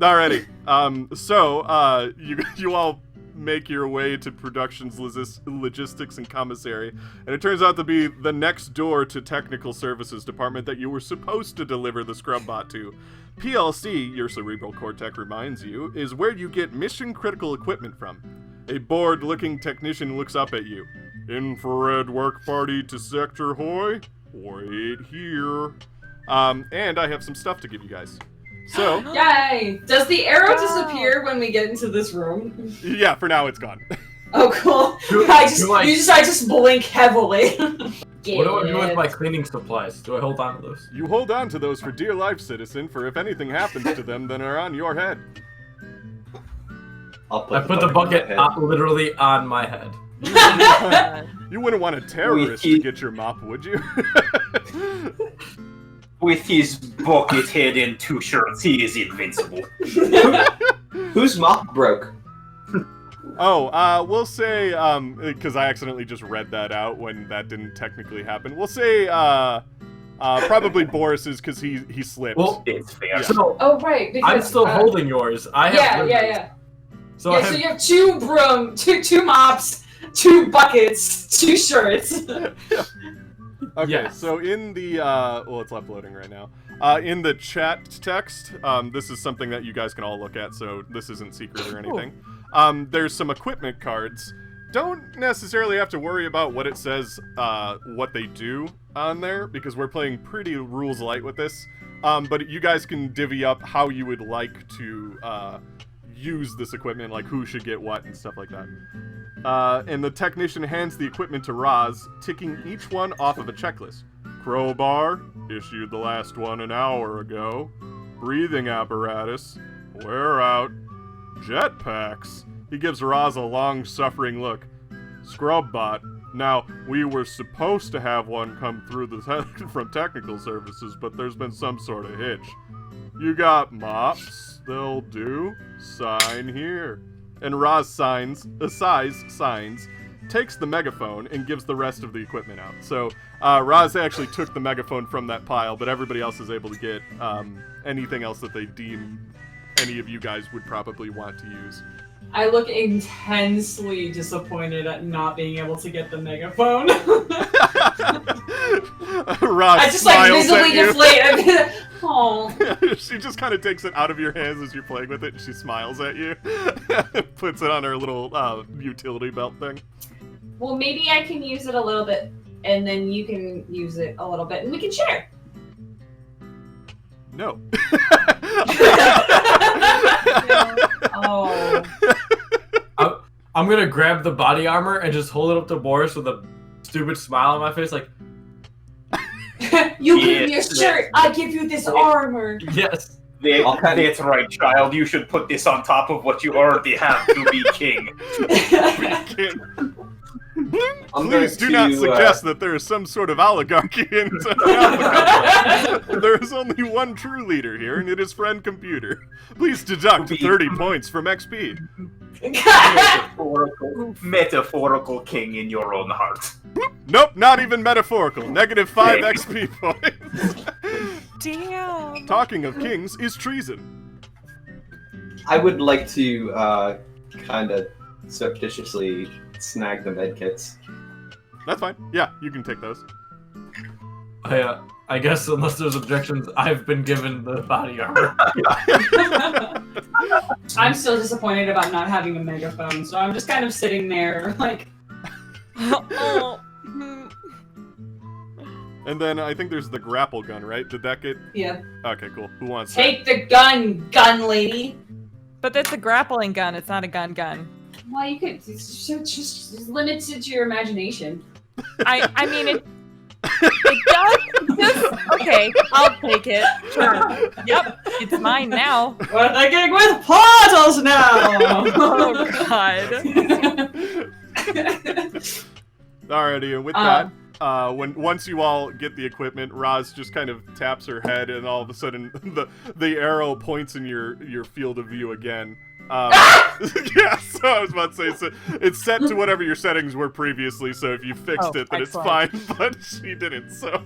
Alrighty. You all make your way to production's logistics and commissary, and it turns out to be the next door to technical services department that you were supposed to deliver the scrub bot to. PLC, your cerebral cortex reminds you, is where you get mission critical equipment from. A bored-looking technician looks up at you. Infrared work party to Sector Hoy? Wait here. And I have some stuff to give you guys. So, yay! Does the arrow disappear when we get into this room? Yeah, for now it's gone. Oh, cool. I just blink heavily. What do I do with my cleaning supplies? Do I hold on to those? You hold on to those for dear life, citizen, for if anything happens to them, then they're on your head. I put the bucket literally on my head. You wouldn't want a terrorist to get your mop, would you? With his bucket head and 2 shirts, he is invincible. Whose mop broke? Oh, we'll say, because I accidentally just read that out when that didn't technically happen. We'll say, probably Boris's, because he slipped. Well, it's fair. Yeah. So, oh, right. Because, I'm still holding yours. I have yeah. So, so you have 2 two mops, 2 buckets, 2 shirts. Okay, yes. So in the, well, it's uploading right now. In the chat text, this is something that you guys can all look at, so this isn't secret or anything. There's some equipment cards. Don't necessarily have to worry about what it says, what they do on there, because we're playing pretty rules light with this. But you guys can divvy up how you would like to, use this equipment, like who should get what and stuff like that. And the technician hands the equipment to Roz, ticking each one off of a checklist. Crowbar, issued the last one an hour ago. Breathing apparatus, wear out. Jetpacks. He gives Roz a long-suffering look. Scrubbot. Now, we were supposed to have one come through from technical services, but there's been some sort of hitch. You got mops, they'll do. Sign here. And Roz signs, takes the megaphone, and gives the rest of the equipment out. So, Roz actually took the megaphone from that pile, but everybody else is able to get anything else that they deem any of you guys would probably want to use. I look intensely disappointed at not being able to get the megaphone. Roz I just like visibly deflate. Oh. She just kind of takes it out of your hands as you're playing with it, and she smiles at you. Puts it on her little utility belt thing. Well, maybe I can use it a little bit, and then you can use it a little bit, and we can share. No. Oh. I'm gonna grab the body armor and just hold it up to Boris with a stupid smile on my face, like, you give me a shirt, I give you this armor. yes. That's right, child. You should put this on top of what you already have to be king. Please do not suggest that there is some sort of oligarchy in Alpha. There is only one true leader here, and it is Friend Computer. Please deduct 30 points from XP. Metaphorical king in your own heart. Nope, not even metaphorical. -5 XP points. Damn. Talking of kings is treason. I would like to kind of surreptitiously snag the medkits. That's fine. Yeah, you can take those. I guess unless there's objections, I've been given the body armor. I'm still disappointed about not having a megaphone, so I'm just kind of sitting there, like... Oh. And then I think there's the grapple gun, right? Did that get... Yeah. Okay, cool. Who wants Take the gun lady! But that's a grappling gun, it's not a gun. Well, you could... It's just limited to your imagination. I mean, it does... Okay, I'll take it. Sure. Yep, it's mine now. We're thinking with portals now! Oh, God. Alrighty, and with that, once you all get the equipment, Roz just kind of taps her head, and all of a sudden the arrow points in your field of view again. Yeah, so I was about to say, so it's set to whatever your settings were previously, so if you fixed it, then excellent. it's fine, but she didn't, so...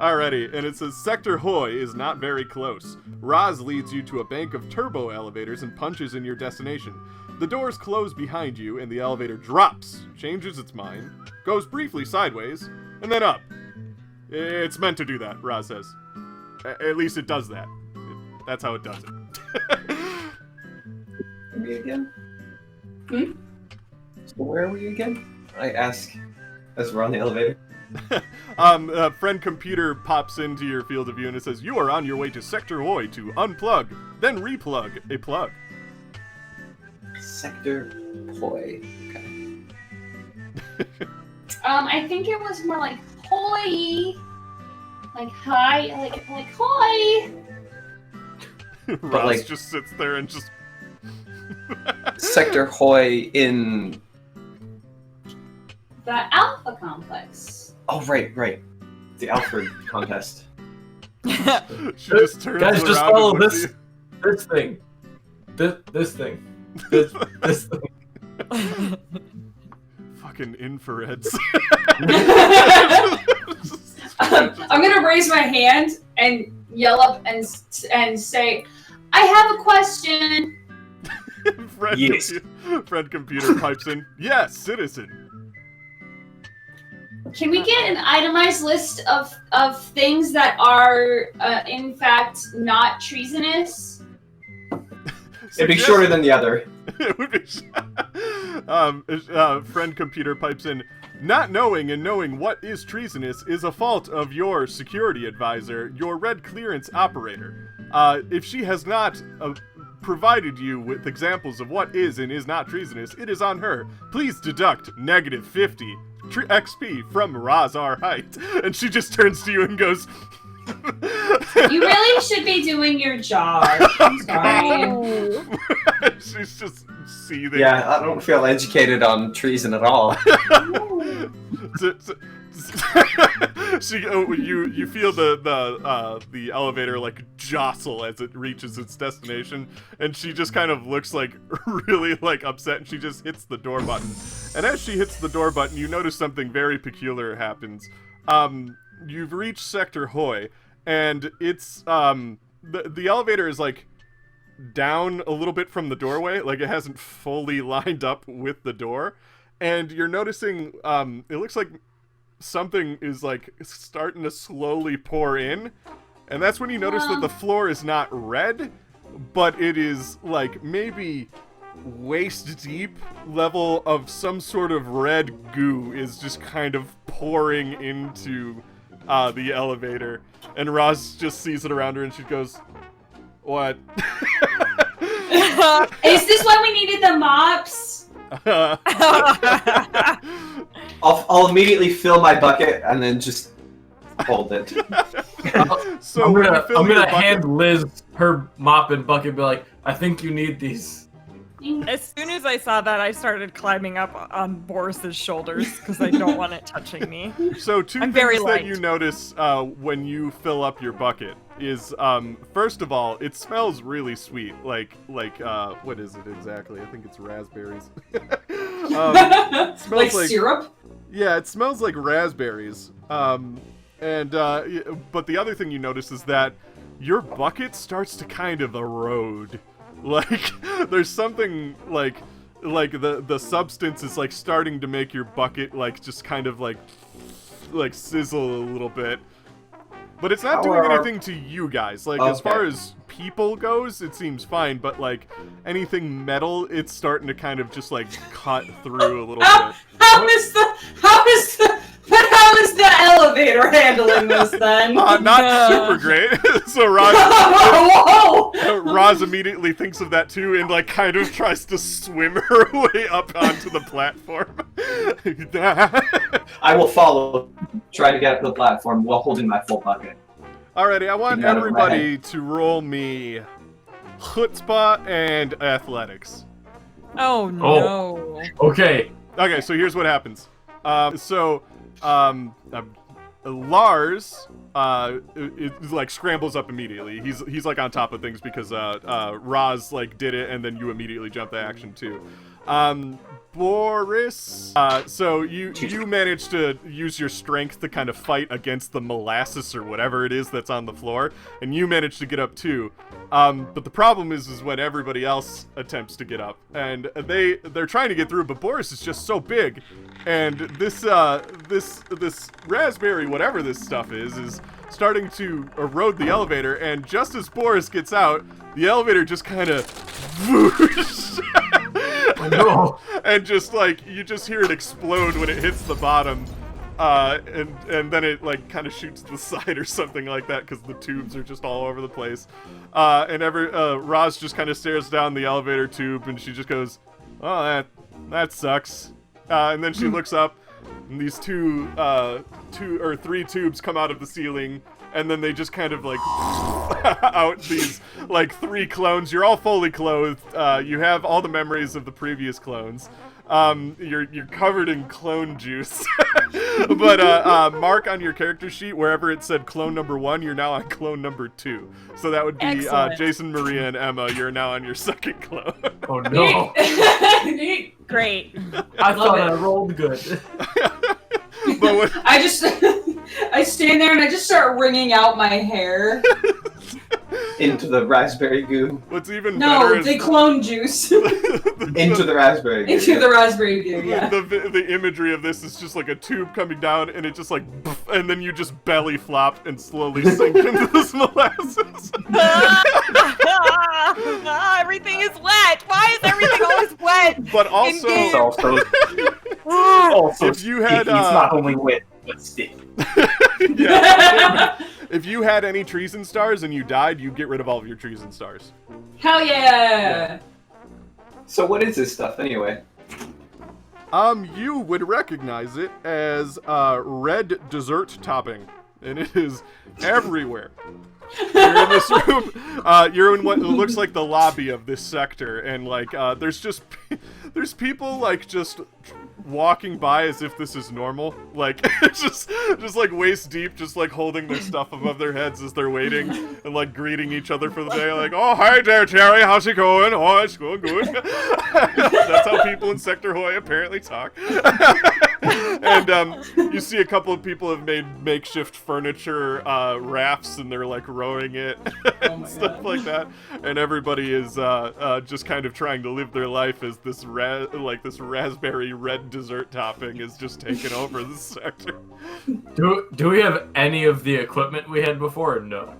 Alrighty, and it says Sector Hoi is not very close. Roz leads you to a bank of turbo elevators and punches in your destination. The doors close behind you and the elevator drops, changes its mind, goes briefly sideways, and then up. It's meant to do that, Roz says. At least it does that. That's how it does it. Me again? So where are we again? I ask as we're on the elevator. Friend computer pops into your field of view and it says, you are on your way to Sector Hoi to unplug, then replug a plug. Sector Hoi. Okay. I think it was more like hoi. Like hi, like hoi. Roz like- just sits there and just... Sector Hoi in... The Alpha Complex. Oh, right. The Alfred contest. She just turns Guys, just around follow and looks this. at This thing. This thing. This thing. you. Fucking infrareds. I'm gonna raise my hand and yell up and say, I have a question. Yes. Friend computer pipes in. Yes, citizen. Can we get an itemized list of things that are, in fact, not treasonous? It'd be shorter than the other. It would be. Friend computer pipes in. Not knowing and knowing what is treasonous is a fault of your security advisor, your red clearance operator. If she has not provided you with examples of what is and is not treasonous, it is on her. Please deduct -50 XP from Raz R. Height. And she just turns to you and goes, You really should be doing your job. I'm sorry. Oh. she's just seething. Yeah, I don't feel educated on treason at all. You feel the elevator like jostle as it reaches its destination, and she just kind of looks like really like upset, and she just hits the door button. And as she hits the door button, you notice something very peculiar happens. You've reached Sector Hoi, and it's the elevator is like down a little bit from the doorway, like it hasn't fully lined up with the door, and you're noticing it looks like something is like starting to slowly pour in, and that's when you notice that the floor is not red, but it is like maybe waist deep level of some sort of red goo is just kind of pouring into the elevator, and Roz just sees it around her and she goes, what? Is this why we needed the mops? I'll immediately fill my bucket and then just hold it. So I'm when you gonna fill your bucket- hand Liz her mop and bucket and be like, I think you need these. As soon as I saw that, I started climbing up on Boris's shoulders because I don't want it touching me. So two I'm things very that light. you notice when you fill up your bucket is, first of all, it smells really sweet. Like what is it exactly? I think it's raspberries. Smells Like syrup? Yeah, it smells like raspberries. But the other thing you notice is that your bucket starts to kind of erode. Like, there's something like the substance is like starting to make your bucket like just kind of like sizzle a little bit. But it's not doing anything to you guys. Like, as far as people goes, it seems fine, but like anything metal, it's starting to kind of just like cut through a little bit. How is the elevator handling this then? Not super great. So Whoa! Roz immediately thinks of that too, and like kind of tries to swim her way up onto the platform. I will follow, try to get up to the platform while holding my full bucket. Alrighty, I want Get out of everybody to roll me chutzpah and athletics. Oh no. Okay. Okay, so here's what happens. Lars it like scrambles up immediately. He's like on top of things because Roz like did it, and then you immediately jump the action too. Boris. So you managed to use your strength to kind of fight against the molasses or whatever it is that's on the floor, and you managed to get up too. But the problem is when everybody else attempts to get up, and they're trying to get through, but Boris is just so big, and this raspberry, whatever this stuff is starting to erode the elevator, and just as Boris gets out, the elevator just kind of No. and just like you just hear it explode when it hits the bottom, and then it like kind of shoots to the side or something like that because the tubes are just all over the place. And Roz just kind of stares down the elevator tube and she just goes, "Oh, that sucks." And then she looks up, and these two or three tubes come out of the ceiling. And then they just kind of like out these like 3 clones. You're all fully clothed. You have all the memories of the previous clones. You're covered in clone juice. But mark on your character sheet wherever it said clone number 1, you're now on clone number 2. So that would be Excellent. Jason, Maria, and Emma. You're now on your second clone. Oh no. Neat. Great. I thought I rolled good. But what, I stand there and I just start wringing out my hair. Into the raspberry goo. what's even No, better is the clone juice. Into the raspberry goo. Into the raspberry goo, yeah. the imagery of this is just like a tube coming down, and it just like, and then you just belly flop and slowly sink into this molasses. Everything is wet. Why is everything always wet? But also, Indeed. Also if you had, sticky. It's not only wet, but sticky. yeah, if you had any treason stars and you died, you get rid of all of your treason stars. Hell yeah! So what is this stuff anyway? You would recognize it as red dessert topping, and it is everywhere. You're in this room. You're in what looks like the lobby of this sector, and like there's people like just walking by as if this is normal, like just like waist deep, just like holding their stuff above their heads as they're waiting and like greeting each other for the day, like, "Oh, hi there, Terry, how's it going? Oh, it's going good." That's how people in Sector Hoy apparently talk. And you see a couple of people have made makeshift furniture rafts, and they're like rowing it and stuff like that. And everybody is just kind of trying to live their life as this this raspberry red dessert topping is just taking over the sector. Do we have any of the equipment we had before or no?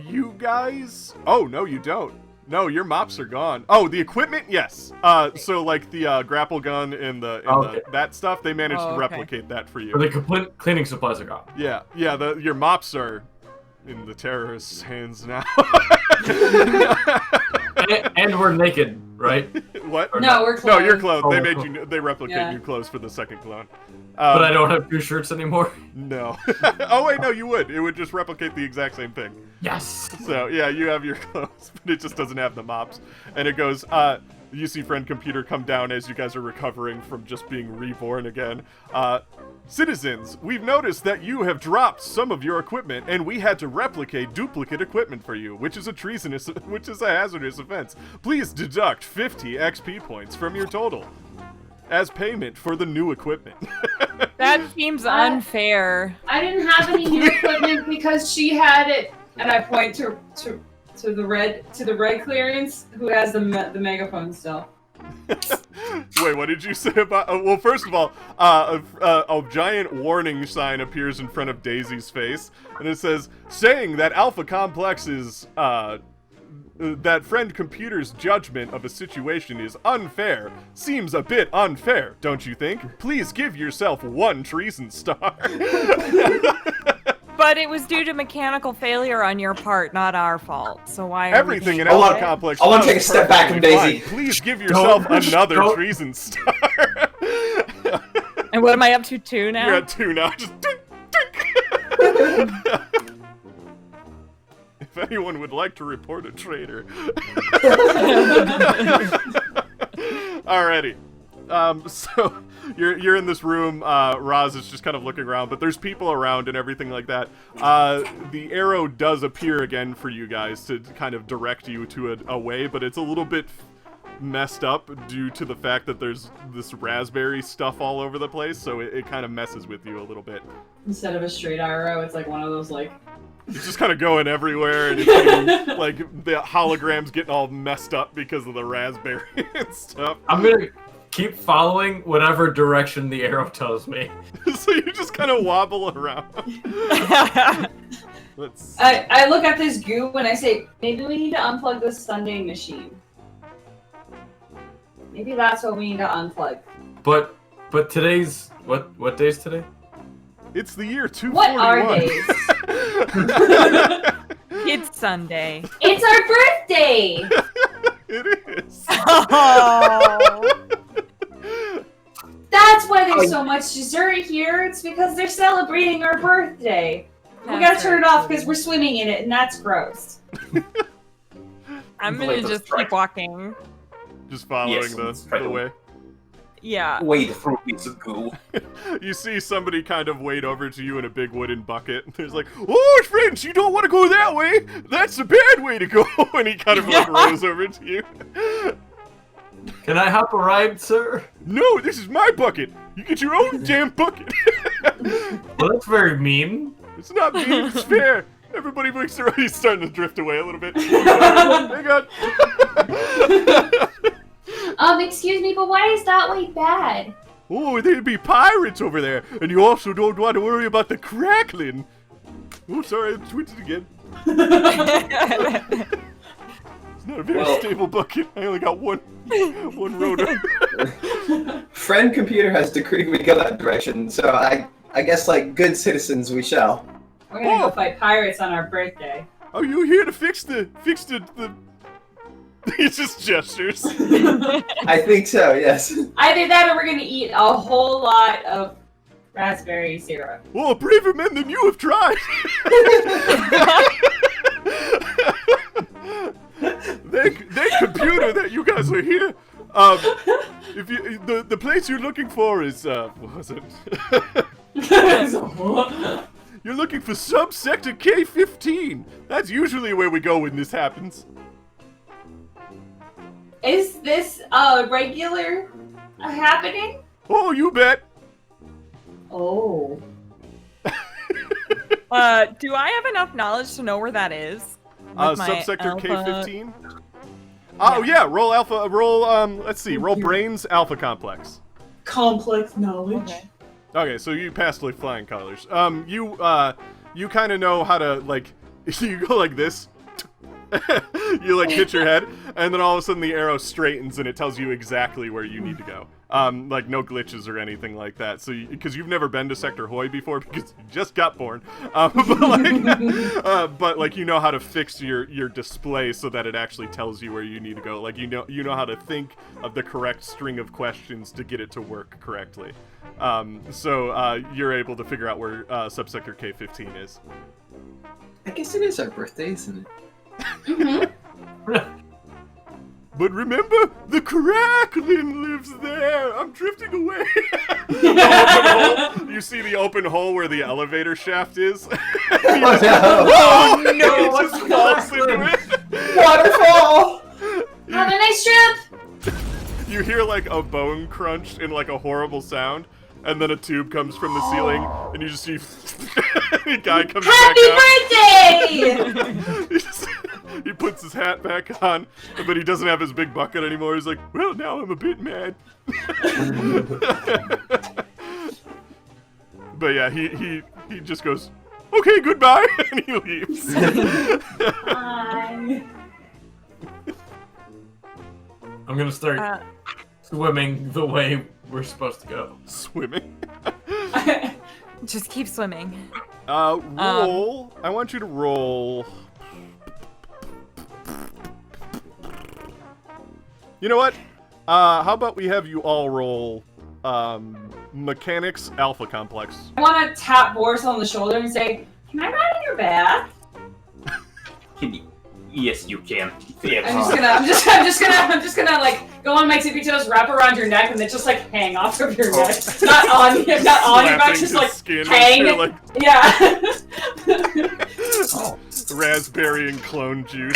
You guys? Oh, no, you don't. No, your mops are gone. Oh, the equipment? Yes. So like the grapple gun and that stuff, they managed to replicate that for you. Or the complete cleaning supplies are gone. Yeah, your mops are in the terrorists' hands now. and we're naked, right? What? Or No, we're clothed. No, you're clothed. Oh, They we're made you. They replicate Yeah. new clothes for the second clone. But I don't have 2 shirts anymore. No. Oh wait, no, you would. It would just replicate the exact same thing. Yes. So yeah, you have your clothes, but it just doesn't have the mops. And it goes, you see friend computer come down as you guys are recovering from just being reborn again. Citizens, we've noticed that you have dropped some of your equipment, and we had to replicate duplicate equipment for you, which is a hazardous offense. Please deduct 50 XP points from your total as payment for the new equipment. That seems unfair. I didn't have any new equipment because she had it, and I point to the red clearance who has the megaphone still. Wait, what did you say about? Well, first of all, a giant warning sign appears in front of Daisy's face, and it says, "Saying that Alpha Complex is that friend computer's judgment of a situation is unfair seems a bit unfair, don't you think? Please give yourself 1 treason star." But it was due to mechanical failure on your part, not our fault. So why are Everything we in Hold Alpha on. Complex. I wanna is take a step back from perfectly Daisy. fine. Please give yourself another don't. treason star. And what am I up to 2 now? You're at 2 now. Just dink, dink. If anyone would like to report a traitor. Alrighty. So you're in this room. Roz is just kind of looking around, but there's people around and everything like that. The arrow does appear again for you guys to kind of direct you to a way, but it's a little bit messed up due to the fact that there's this raspberry stuff all over the place, so it kind of messes with you a little bit. Instead of a straight arrow, it's like one of those like. It's just kind of going everywhere, and it's getting, like the hologram's getting all messed up because of the raspberry and stuff. I'm gonna keep following whatever direction the arrow tells me. So you just kind of wobble around. Let's. I look at this goo and I say, maybe we need to unplug this Sunday machine. Maybe that's what we need to unplug. But today's what day's today? It's the year 241. What are days? It's Sunday. It's our birthday! It is. Oh. That's why there's so much dessert here. It's because they're celebrating our birthday. We gotta turn it off because we're swimming in it, and that's gross. I'm gonna just keep walking. Just following the way. Yeah. Wade through piece of goo. You see somebody kind of wade over to you in a big wooden bucket. There's like, oh, friends, you don't want to go that way. That's the bad way to go. And he kind of like rows over to you. Can I hop a ride, sir? No, this is my bucket. You get your own damn bucket. Well, that's very mean. It's not mean, it's fair. Everybody makes their own. He's starting to drift away a little bit. Hang on. Excuse me, but why is that way bad? Oh, there'd be pirates over there. And you also don't want to worry about the crackling. Oh, sorry, I twitched again. It's not a very stable bucket. I only got one rotor. Friend computer has decreed we go that direction, so I guess like good citizens we shall. We're gonna go fight pirates on our birthday. Are you here to fix the He just gestures. I think so, yes. Either that or we're gonna eat a whole lot of raspberry syrup. Oh, braver men than you have tried. Thank computer that you guys are here. If you the place you're looking for is what was it? You're looking for subsector K15. That's usually where we go when this happens. Is this regular happening? Oh, you bet. Oh. Do I have enough knowledge to know where that is? With my Subsector alpha- K15. Oh yeah, roll alpha. Roll let's see. Roll brains alpha complex. Complex knowledge. Okay. Okay, so you passed like flying colors. You kind of know how to like. You go like this. You like hit your head, and then all of a sudden the arrow straightens and it tells you exactly where you need to go. Like no glitches or anything like that. So because you've never been to Sector Hoy before because you just got born, but like you know how to fix your display so that it actually tells you where you need to go. Like you know how to think of the correct string of questions to get it to work correctly. So you're able to figure out where subsector K15 is. I guess it is our birthday, isn't it? But remember, the crackling lives there. I'm drifting away. You see the open hole where the elevator shaft is. Oh no! No, it just falls into it. Waterfall! Have a nice trip! You hear like a bone crunch in like a horrible sound, and then a tube comes from the ceiling, and you just see the guy comes Happy back birthday! He puts his hat back on, but he doesn't have his big bucket anymore. He's like, well, now I'm a bit mad. But yeah, he just goes, okay, goodbye, and he leaves. Bye. I'm gonna start swimming the way we're supposed to go. Swimming? Just keep swimming. Roll. I want you to roll. You know what? How about we have you all roll Mechanics Alpha Complex. I want to tap Boris on the shoulder and say, "Can I ride in your bath?" Yes, you can. I'm just gonna like go on my tippy toes, wrap around your neck, and then just like hang off of your neck. Not on your back, just like hang. Like, yeah. raspberry and clone juice.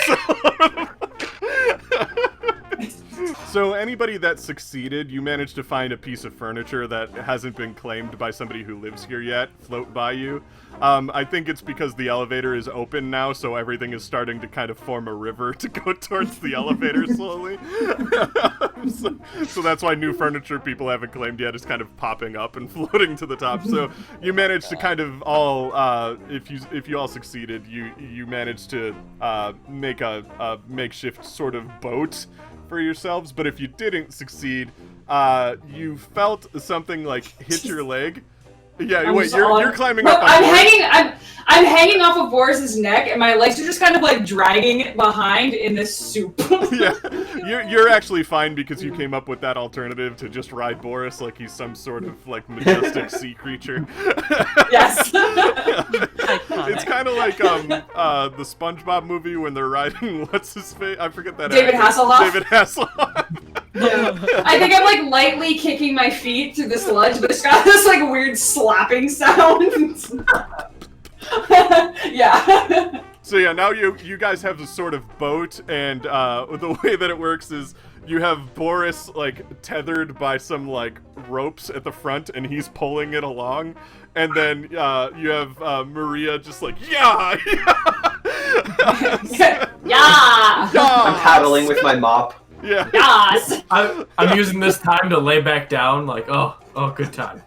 So anybody that succeeded, you managed to find a piece of furniture that hasn't been claimed by somebody who lives here yet, float by you. I think it's because the elevator is open now, so everything is starting to kind of form a river to go towards the elevator slowly. So that's why new furniture people haven't claimed yet is kind of popping up and floating to the top. So you managed to kind of all, if you all succeeded, you managed to make a makeshift sort of boat for yourselves. But if you didn't succeed, you felt something like hit your leg. Yeah, wait, you're climbing up on I'm hanging off of Boris's neck, and my legs are just kind of like dragging behind in this soup. Yeah, you're actually fine because you came up with that alternative to just ride Boris like he's some sort of like majestic sea creature. Yes. It's kind of like the SpongeBob movie when they're riding what's his face? I forget that. David Hasselhoff. David Hasselhoff. Yeah. I think I'm like lightly kicking my feet to the sludge, but it's got this like weird slapping sound. Yeah. So yeah, now you guys have a sort of boat, and the way that it works is you have Boris like tethered by some like ropes at the front, and he's pulling it along, and then you have Maria just like yeah. Yeah. I'm paddling with my mop. Yeah. Yes. I'm using this time to lay back down, like, oh, good time.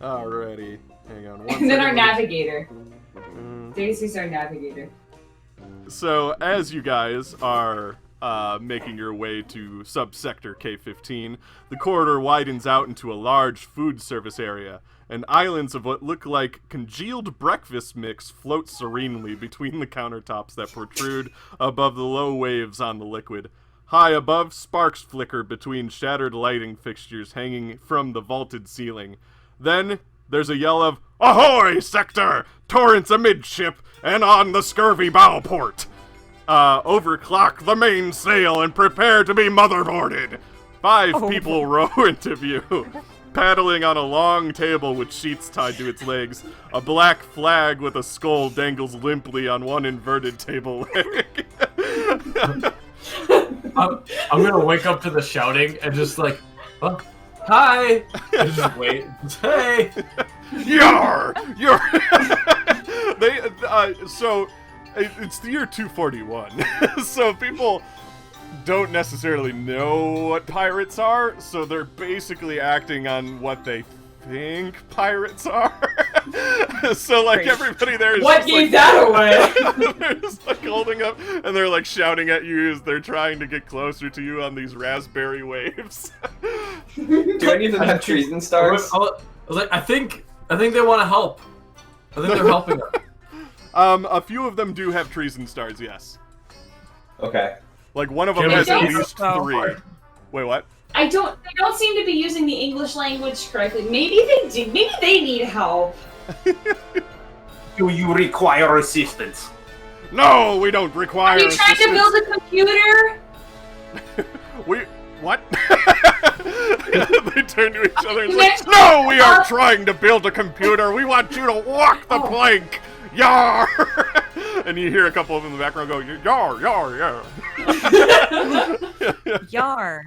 Alrighty. Hang on. And then our navigator. Daisy's our navigator. So, as you guys are making your way to subsector K-15, the corridor widens out into a large food service area, and islands of what look like congealed breakfast mix float serenely between the countertops that protrude above the low waves on the liquid. High above, sparks flicker between shattered lighting fixtures hanging from the vaulted ceiling. Then, there's a yell of, "Ahoy, sector! Torrents amidship, and on the scurvy bow port! Overclock the mainsail and prepare to be motherboarded!" Five people row into view. Paddling on a long table with sheets tied to its legs, a black flag with a skull dangles limply on one inverted table leg. I'm gonna wake up to the shouting and just like, oh, hi! And just wait. Hey! Yar! You're so it's the year 241. So people don't necessarily know what pirates are, so they're basically acting on what they think pirates are. So like Great. Everybody there is What just, gave like, that away? they're just like holding up and they're like shouting at you as they're trying to get closer to you on these raspberry waves. Do any of them have treason stars? I was like, I think they want to help. I think they're helping us. A few of them do have treason stars, yes. Okay. Like one of them Jim has at is least so 3. hard. Wait, what? They don't seem to be using the English language correctly. Maybe they do. Maybe they need help. Do you require assistance? No, we don't require Are you trying to assistance. build a computer? What? They turn to each other and say, "No, we aren't trying to build a computer. We want you to walk the plank. Yar!" And you hear a couple of them in the background go, "Yar, yar, yar." Yar.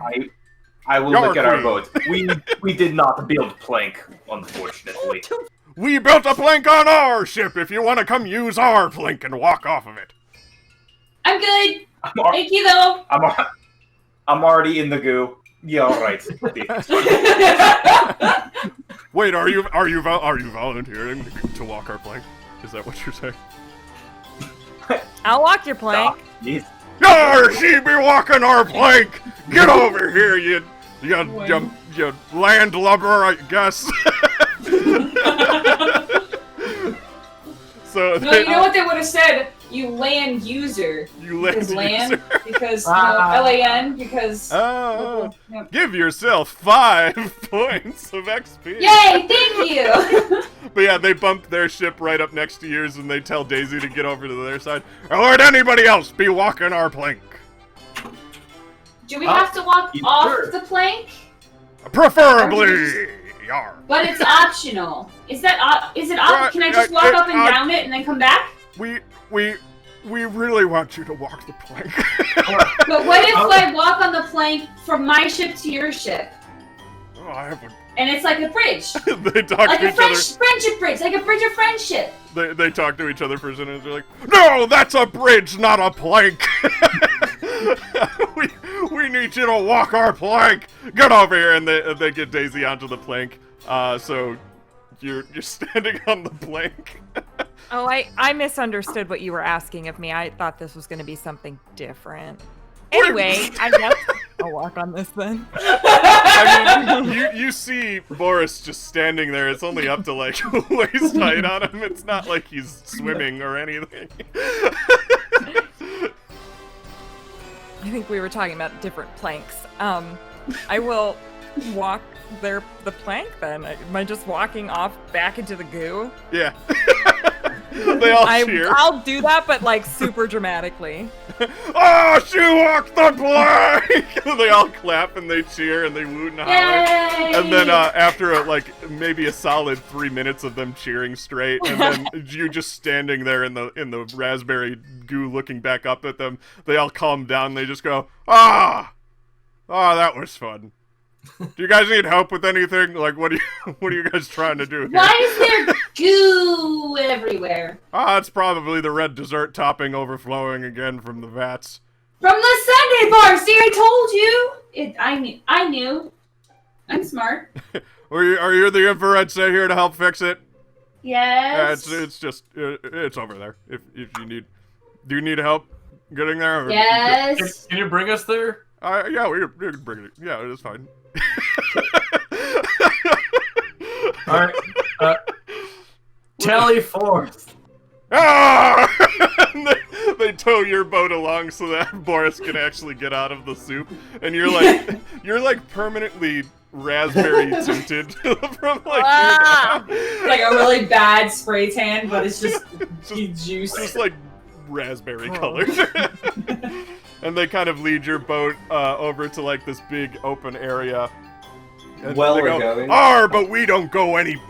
I will Your look at our queen. boat. We did not build plank, unfortunately. We built a plank on our ship. If you want to come use our plank and walk off of it. I'm good. I'm, al- Thank you, though. I'm already in the goo. Yeah, all right. Wait, are you volunteering to walk our plank? Is that what you're saying? I'll walk your plank. Jeez. Yar, she be walking our plank. Get over here, you landlubber, I guess. So No, you know what they would have said? You land user. You land Because land, user. because LAN, because. Oh, Yep. give yourself 5 points of XP. Yay! Thank you. But yeah, they bump their ship right up next to yours, and they tell Daisy to get over to their side. Or let anybody else be walking our plank. Do we have to walk you off sure? the plank? Preferably. Yar. But it's optional. Is it? Can I just walk Right, up and down it and then come back? We We really want you to walk the plank. But what if I walk on the plank from my ship to your ship? Oh, I haven't. And it's like a bridge. They talk Like to a each other. friendship bridge. Like a bridge of friendship. They talk to each other for a second and they're like, no, that's a bridge, not a plank. we need you to walk our plank. Get over here. And they get Daisy onto the plank. So you're standing on the plank. Oh, I misunderstood what you were asking of me. I thought this was going to be something different. Anyway, I guess I'll walk on this then. I mean, you see Boris just standing there. It's only up to like waist height on him. It's not like he's swimming or anything. I think we were talking about different planks. I will walk the plank then. Am I just walking off back into the goo? Yeah. They all cheer. I'll do that, but like super dramatically. Oh, she walked the plank! They all clap and they cheer and they woot and holler. Yay! And then after like maybe a solid 3 minutes of them cheering straight, and then you just standing there in the raspberry goo looking back up at them, they all calm down. They just go, oh, that was fun. Do you guys need help with anything? Like, what are you guys trying to do here? Why is there goo everywhere? It's probably the red dessert topping overflowing again from the vats. From the Sunday bar! See, I told you! I knew. I'm smart. Are you the infrared set here to help fix it? Yes. It's just it's over there. If you need, do you need help getting there? Or Yes. Can you bring us there? Yeah, we can bring it. Yeah, it's fine. All right. Tally forth. Ah! They tow your boat along so that Boris can actually get out of the soup, and you're like permanently raspberry tinted from like Like a really bad spray tan, but it's just juice. just like raspberry colored. And they kind of lead your boat over to like this big open area. And Well, they we're go, going. but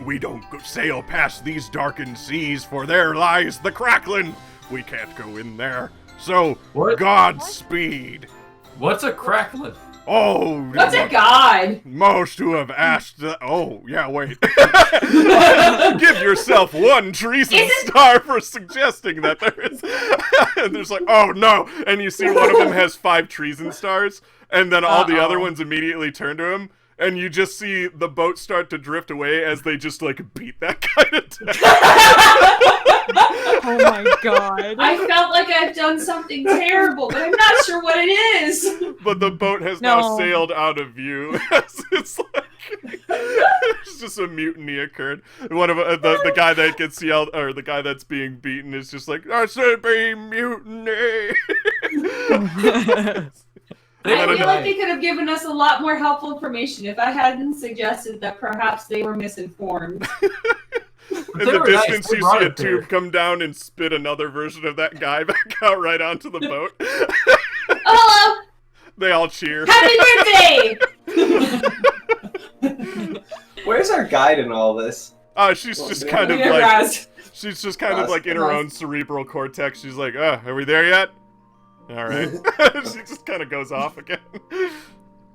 we don't sail past these darkened seas, for there lies the Cracklin. We can't go in there. So, What? Godspeed. What's a cracklet? Oh, What's a god? most who have asked. Oh, yeah, wait. Give yourself one treason star for suggesting that there is. And there's like, oh no. And you see one of them has 5 treason stars, and then all the other ones immediately turn to him. And you just see the boat start to drift away as they just like beat that guy to death. Oh my god. I felt like I've done something terrible, but I'm not sure what it is. But the boat has now sailed out of view. It's like it's just a mutiny occurred. One of the guy that gets yelled, or the guy that's being beaten, is just like, "I said be mutiny." I feel like they could have given us a lot more helpful information if I hadn't suggested that perhaps they were misinformed. In the distance, you see a tube come down and spit another version of that guy back out right onto the boat. Oh, hello! They all cheer. Happy birthday! Where's our guide in all this? She's just kind of like in her own cerebral cortex. She's like, are we there yet? All right. She just kind of goes off again.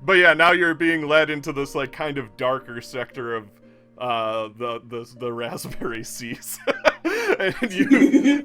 But yeah, now you're being led into this like kind of darker sector of the raspberry seas. And